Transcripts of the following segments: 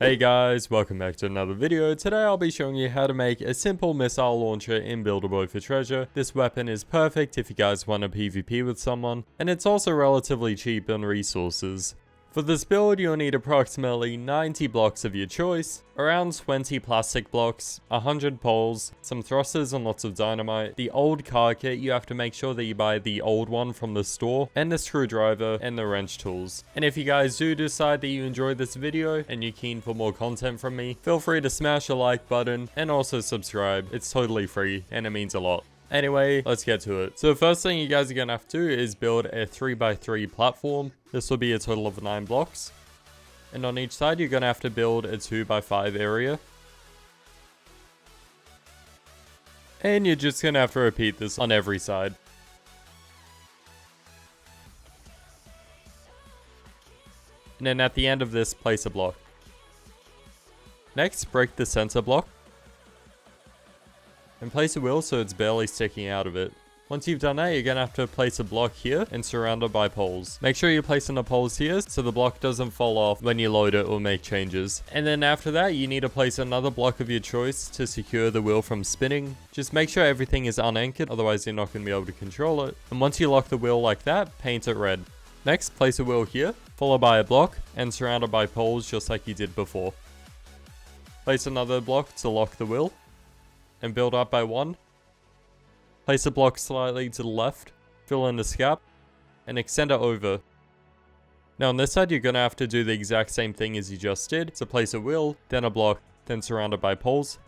Hey guys, welcome back to another video. Today I'll be showing you how to make a simple missile launcher in Build-A-Boy for Treasure. This weapon is perfect if you guys want to PvP with someone, and it's also relatively cheap on resources. For this build, you'll need approximately 90 blocks of your choice, around 20 plastic blocks, 100 poles, some thrusters and lots of dynamite, the old car kit. You have to make sure that you buy the old one from the store, and the screwdriver and the wrench tools. And if you guys do decide that you enjoyed this video and you're keen for more content from me, feel free to smash the like button and also subscribe. It's totally free and it means a lot. Anyway, let's get to it. So the first thing you guys are going to have to do is build a 3x3 platform. This will be a total of 9 blocks. And on each side, you're going to have to build a 2x5 area. And you're just going to have to repeat this on every side. And then at the end of this, place a block. Next, break the center block. And place a wheel so it's barely sticking out of it. Once you've done that, you're going to have to place a block here and surround it by poles. Make sure you're placing the poles here so the block doesn't fall off when you load it or make changes. And then after that, you need to place another block of your choice to secure the wheel from spinning. Just make sure everything is unanchored, otherwise you're not going to be able to control it. And once you lock the wheel like that, paint it red. Next, place a wheel here, followed by a block, and surround it by poles just like you did before. Place another block to lock the wheel, and build up by 1. Place a block slightly to the left, fill in the scap, and extend it over. Now on this side, you're going to have to do the exact same thing as you just did. So place a wheel, then a block, then surround it by poles.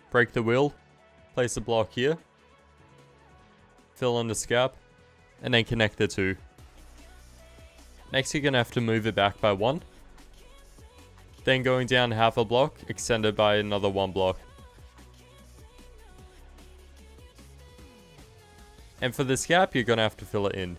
Break the wheel, place a block here, fill in the scap, and then connect the two. Next, you're going to have to move it back by 1. Then going down half a block, extended by another 1 block. And for this gap, you're going to have to fill it in.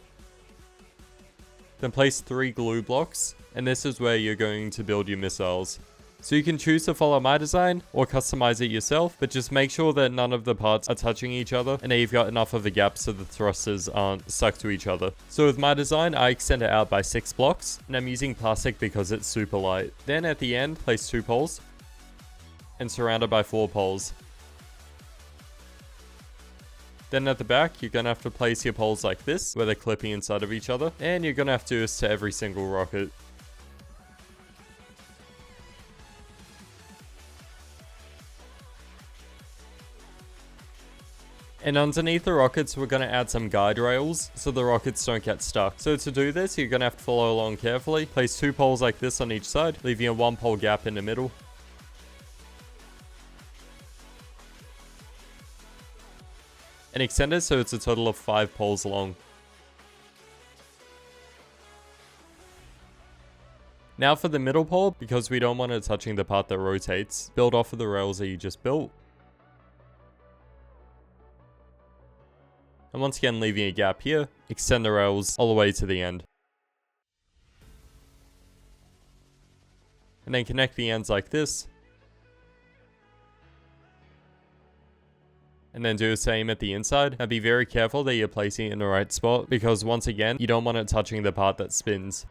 Then place 3 glue blocks, and this is where you're going to build your missiles. So you can choose to follow my design or customize it yourself, but just make sure that none of the parts are touching each other and that you've got enough of a gap so the thrusters aren't stuck to each other. So with my design, I extend it out by 6 blocks, and I'm using plastic because it's super light. Then at the end, place 2 poles and surround it by 4 poles. Then at the back, you're going to have to place your poles like this, where they're clipping inside of each other, and you're going to have to do this to every single rocket. And underneath the rockets, we're going to add some guide rails so the rockets don't get stuck. So to do this, you're going to have to follow along carefully. Place 2 poles like this on each side, leaving a 1 pole gap in the middle. And extend it so it's a total of 5 poles long. Now for the middle pole, because we don't want it touching the part that rotates, build off of the rails that you just built. And once again, leaving a gap here, extend the rails all the way to the end. And then connect the ends like this. And then do the same at the inside. Now be very careful that you're placing it in the right spot, because once again, you don't want it touching the part that spins.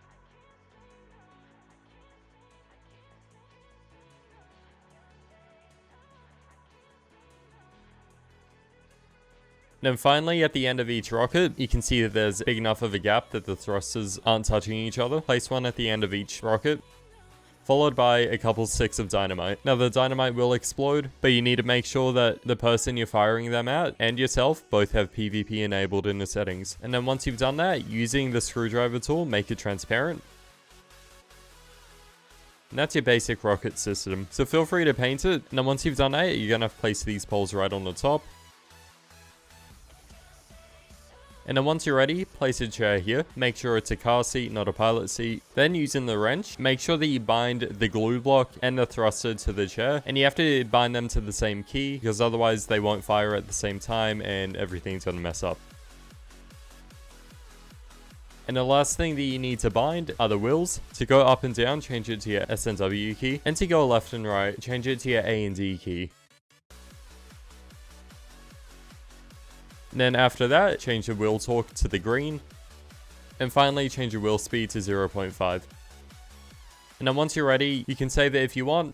Then finally, at the end of each rocket, you can see that there's big enough of a gap that the thrusters aren't touching each other. Place one at the end of each rocket, followed by a couple sticks of dynamite. Now the dynamite will explode, but you need to make sure that the person you're firing them at and yourself both have PvP enabled in the settings. And then once you've done that, using the screwdriver tool, make it transparent. And that's your basic rocket system. So feel free to paint it. And then once you've done that, you're going to have to place these poles right on the top. And then once you're ready, place a chair here. Make sure it's a car seat, not a pilot seat. Then using the wrench, make sure that you bind the glue block and the thruster to the chair. And you have to bind them to the same key, because otherwise they won't fire at the same time and everything's going to mess up. And the last thing that you need to bind are the wheels. To go up and down, change it to your S and W key. And to go left and right, change it to your A and D key. And then after that, change the wheel torque to the green. And finally, change your wheel speed to 0.5. And then once you're ready, you can save it if you want.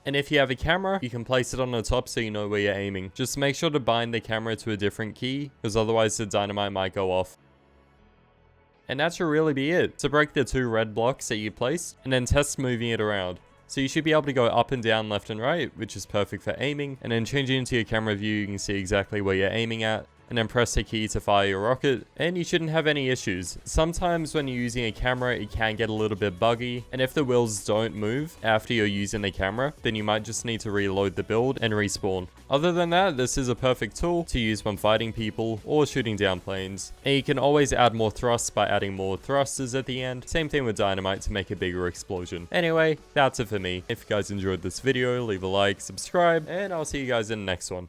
And if you have a camera, you can place it on the top so you know where you're aiming. Just make sure to bind the camera to a different key, because otherwise the dynamite might go off. And that should really be it. So break the 2 red blocks that you placed, and then test moving it around. So you should be able to go up and down, left and right, which is perfect for aiming. And then changing into your camera view, you can see exactly where you're aiming at. And then press the key to fire your rocket, and you shouldn't have any issues. Sometimes when you're using a camera, it can get a little bit buggy, and if the wheels don't move after you're using the camera, then you might just need to reload the build and respawn. Other than that, this is a perfect tool to use when fighting people or shooting down planes. And you can always add more thrust by adding more thrusters at the end. Same thing with dynamite to make a bigger explosion. Anyway, that's it for me. If you guys enjoyed this video, leave a like, subscribe, and I'll see you guys in the next one.